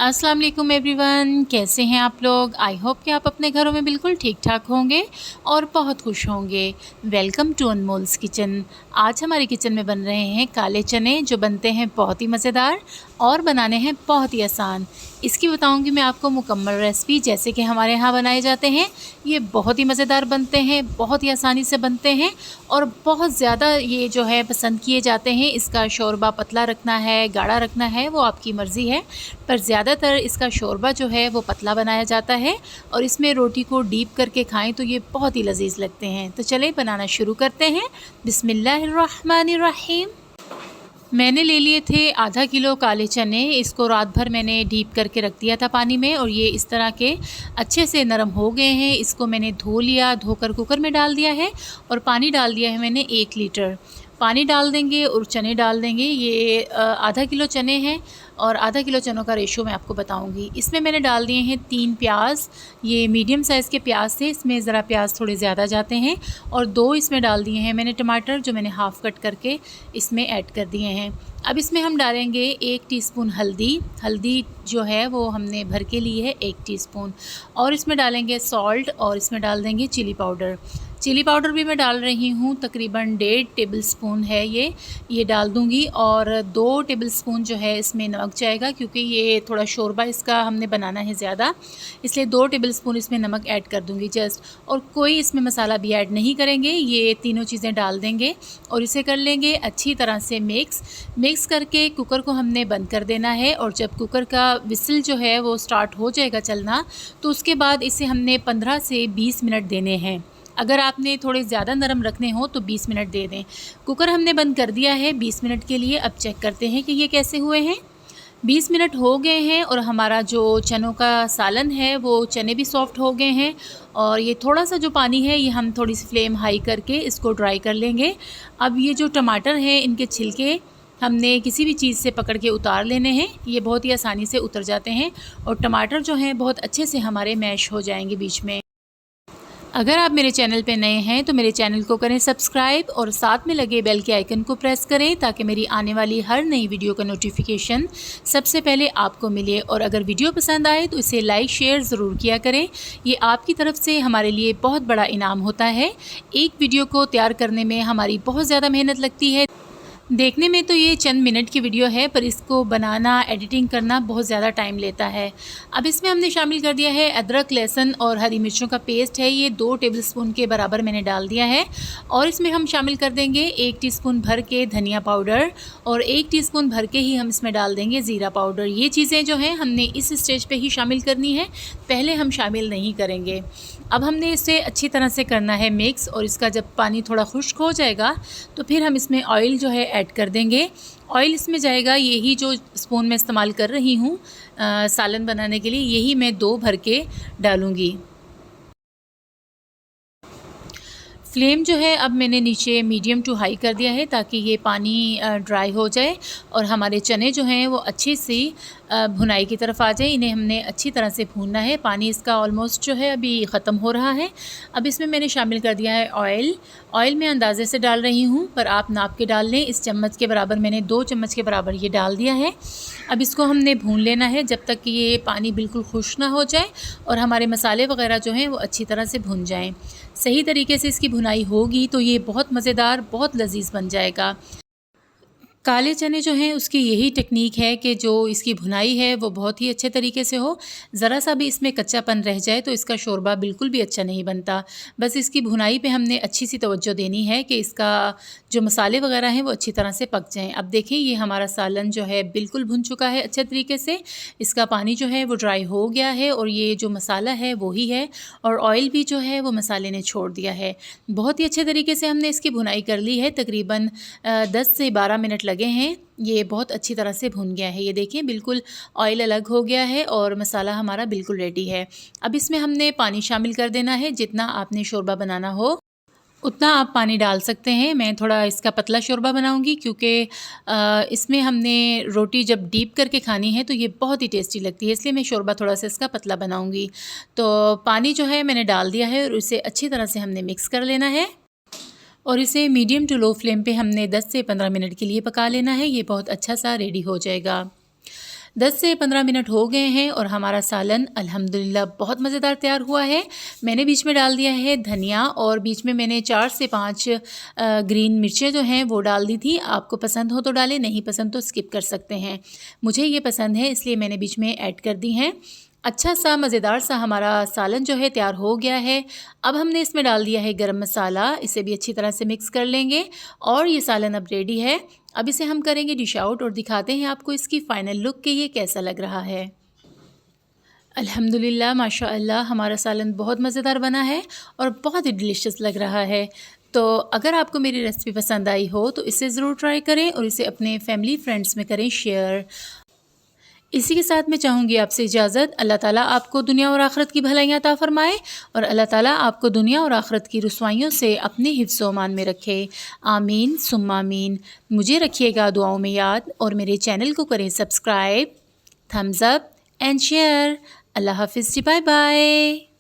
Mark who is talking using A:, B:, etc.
A: अस्सलाम वालेकुम एवरीवन, कैसे हैं आप लोग। आई होप कि आप अपने घरों में बिल्कुल ठीक ठाक होंगे और बहुत खुश होंगे। Welcome to Anmol's kitchen. आज हमारे किचन में बन रहे हैं काले चने, जो बनते हैं बहुत ही मज़ेदार और बनाने हैं बहुत ही आसान। इसकी बताऊंगी मैं आपको मुकम्मल रेसिपी, जैसे कि हमारे यहाँ बनाए जाते हैं। ये बहुत ही मज़ेदार बनते हैं, बहुत ही आसानी से बनते हैं और बहुत ज़्यादा ये जो है पसंद किए जाते हैं। इसका शोरबा पतला रखना है, गाढ़ा रखना है, वो आपकी मर्ज़ी है, पर ज़्यादातर इसका शोरबा जो है वो पतला बनाया जाता है और इसमें रोटी को डीप करके खाएं तो ये बहुत ही लजीज लगते हैं। तो चलें बनाना शुरू करते हैं। बिस्मिल्लाहिर्रहमानिर्रहीम। मैंने ले लिए थे आधा किलो काले चने। इसको रात भर मैंने डीप करके रख दिया था पानी में और ये इस तरह के अच्छे से नरम हो गए हैं। इसको मैंने धो लिया, धोकर कुकर में डाल दिया है और पानी डाल दिया है मैंने 1 लीटर। पानी डाल देंगे और चने डाल देंगे। ये आधा किलो चने हैं और आधा किलो चनों का रेशो मैं आपको बताऊंगी। इसमें मैंने डाल दिए हैं 3 प्याज। ये मीडियम साइज़ के प्याज थे, इसमें ज़रा प्याज थोड़े ज़्यादा जाते हैं। और 2 इसमें डाल दिए हैं मैंने टमाटर, जो मैंने हाफ़ कट करके इसमें ऐड कर दिए हैं। अब इसमें हम डालेंगे 1 टीस्पून हल्दी। हल्दी जो है वो हमने भर के ली है 1 टीस्पून। और इसमें डालेंगे सॉल्ट और इसमें डाल देंगे चिली पाउडर। चिली पाउडर भी मैं डाल रही हूँ, तकरीबन 1.5 टेबलस्पून है ये डाल दूँगी। और 2 टेबलस्पून जो है इसमें नमक जाएगा, क्योंकि ये थोड़ा शोरबा इसका हमने बनाना है ज़्यादा, इसलिए 2 टेबलस्पून इसमें नमक ऐड कर दूँगी जस्ट। और कोई इसमें मसाला भी ऐड नहीं करेंगे, ये तीनों चीज़ें डाल देंगे और इसे कर लेंगे अच्छी तरह से मिक्स करके कुकर को हमने बंद कर देना है। और जब कुकर का विसल जो है वो स्टार्ट हो जाएगा चलना, तो उसके बाद इसे हमने 15 से 20 मिनट देने हैं। अगर आपने थोड़े ज़्यादा नरम रखने हो तो 20 मिनट दे दें। कुकर हमने बंद कर दिया है 20 मिनट के लिए। अब चेक करते हैं कि ये कैसे हुए हैं। 20 मिनट हो गए हैं और हमारा जो चनों का सालन है वो चने भी सॉफ़्ट हो गए हैं। और ये थोड़ा सा जो पानी है ये हम थोड़ी सी फ्लेम हाई करके इसको ड्राई कर लेंगे। अब ये जो टमाटर हैं, इनके छिलके हमने किसी भी चीज़ से पकड़ के उतार लेने हैं। ये बहुत ही आसानी से उतर जाते हैं और टमाटर जो हैं बहुत अच्छे से हमारे मैश हो जाएंगे बीच में। अगर आप मेरे चैनल पे नए हैं तो मेरे चैनल को करें सब्सक्राइब और साथ में लगे बेल के आइकन को प्रेस करें, ताकि मेरी आने वाली हर नई वीडियो का नोटिफिकेशन सबसे पहले आपको मिले। और अगर वीडियो पसंद आए तो इसे लाइक शेयर ज़रूर किया करें। ये आपकी तरफ से हमारे लिए बहुत बड़ा इनाम होता है। एक वीडियो को तैयार करने में हमारी बहुत ज़्यादा मेहनत लगती है। देखने में तो ये चंद मिनट की वीडियो है, पर इसको बनाना, एडिटिंग करना बहुत ज़्यादा टाइम लेता है। अब इसमें हमने शामिल कर दिया है अदरक, लहसुन और हरी मिर्चों का पेस्ट है। ये 2 टेबलस्पून के बराबर मैंने डाल दिया है। और इसमें हम शामिल कर देंगे 1 टीस्पून भर के धनिया पाउडर और 1 टीस्पून भर के ही हम इसमें डाल देंगे ज़ीरा पाउडर। ये चीज़ें जो हैं हमने इस स्टेज पे ही शामिल करनी है, पहले हम शामिल नहीं करेंगे। अब हमने इसे अच्छी तरह से करना है मिक्स, और इसका जब पानी थोड़ा खुश्क हो जाएगा तो फिर हम इसमें ऑयल जो है ऐड कर देंगे। ऑयल इसमें जाएगा, यही जो स्पून मैं इस्तेमाल कर रही हूँ सालन बनाने के लिए, यही मैं 2 भर के डालूँगी। फ्लेम जो है अब मैंने नीचे मीडियम टू हाई कर दिया है, ताकि ये पानी ड्राई हो जाए और हमारे चने जो हैं वो अच्छी सी भुनाई की तरफ आ जाए। इन्हें हमने अच्छी तरह से भूनना है। पानी इसका ऑलमोस्ट जो है अभी ख़त्म हो रहा है। अब इसमें मैंने शामिल कर दिया है ऑयल। ऑयल मैं अंदाज़े से डाल रही हूँ, पर आप नाप के डाल लें। इस चम्मच के बराबर मैंने 2 चम्मच के बराबर ये डाल दिया है। अब इसको हमने भून लेना है जब तक कि ये पानी बिल्कुल खुश्क ना हो जाए और हमारे मसाले वगैरह जो हैं वो अच्छी तरह से भुन जाएं। सही तरीके से इसकी भुनाई होगी तो ये बहुत मज़ेदार, बहुत लजीज बन जाएगा। काले चने जो हैं उसकी यही टेक्निक है कि जो इसकी भुनाई है वो बहुत ही अच्छे तरीके से हो। ज़रा सा भी इसमें कच्चापन रह जाए तो इसका शोरबा बिल्कुल भी अच्छा नहीं बनता। बस इसकी भुनाई पे हमने अच्छी सी तवज्जो देनी है कि इसका जो मसाले वगैरह हैं वो अच्छी तरह से पक जाएं। अब देखिए ये हमारा सालन जो है बिल्कुल भुन चुका है अच्छे तरीके से। इसका पानी जो है वो ड्राई हो गया है और ये जो मसाला है वही है, और ऑयल भी जो है वो मसाले ने छोड़ दिया है। बहुत ही अच्छे तरीके से हमने इसकी भुनाई कर ली है। तकरीबन 10 से 12 मिनट लगे हैं। ये बहुत अच्छी तरह से भुन गया है। ये देखिए बिल्कुल ऑयल अलग हो गया है और मसाला हमारा बिल्कुल रेडी है। अब इसमें हमने पानी शामिल कर देना है। जितना आपने शोरबा बनाना हो उतना आप पानी डाल सकते हैं। मैं थोड़ा इसका पतला शोरबा बनाऊंगी, क्योंकि इसमें हमने रोटी जब डीप करके खानी है तो ये बहुत ही टेस्टी लगती है, इसलिए मैं शोरबा थोड़ा सा इसका पतला बनाऊंगी। तो पानी जो है मैंने डाल दिया है और इसे अच्छी तरह से हमने मिक्स कर लेना है और इसे मीडियम टू लो फ्लेम पे हमने 10 से 15 मिनट के लिए पका लेना है। ये बहुत अच्छा सा रेडी हो जाएगा। 10 से 15 मिनट हो गए हैं और हमारा सालन अल्हम्दुलिल्लाह बहुत मज़ेदार तैयार हुआ है। मैंने बीच में डाल दिया है धनिया और बीच में मैंने 4 से 5 ग्रीन मिर्चें जो हैं वो डाल दी थी। आपको पसंद हो तो डालें, नहीं पसंद तो स्किप कर सकते हैं। मुझे ये पसंद है इसलिए मैंने बीच में ऐड कर दी हैं। अच्छा सा मज़ेदार सा हमारा सालन जो है तैयार हो गया है। अब हमने इसमें डाल दिया है गरम मसाला, इसे भी अच्छी तरह से मिक्स कर लेंगे और ये सालन अब रेडी है। अब इसे हम करेंगे डिश आउट और दिखाते हैं आपको इसकी फ़ाइनल लुक कि ये कैसा लग रहा है। अल्हम्दुलिल्लाह माशाअल्लाह हमारा सालन बहुत मज़ेदार बना है और बहुत ही डिलीशियस लग रहा है। तो अगर आपको मेरी रेसिपी पसंद आई हो तो इसे ज़रूर ट्राई करें और इसे अपने फैमिली फ्रेंड्स में करें शेयर। इसी के साथ मैं चाहूँगी आपसे इजाज़त। अल्लाह ताला आपको दुनिया और आखिरत की भलाइयाँ अता फ़रमाए और अल्लाह ताला आपको दुनिया और आखिरत की रुसवाइयों से अपने हिफ्ज़ व अमान में रखे। आमीन सुम्मा आमीन। मुझे रखिएगा दुआओं में याद और मेरे चैनल को करें subscribe, thumbs up and share. Allah हाफ़िज़ जी, बाय बाय।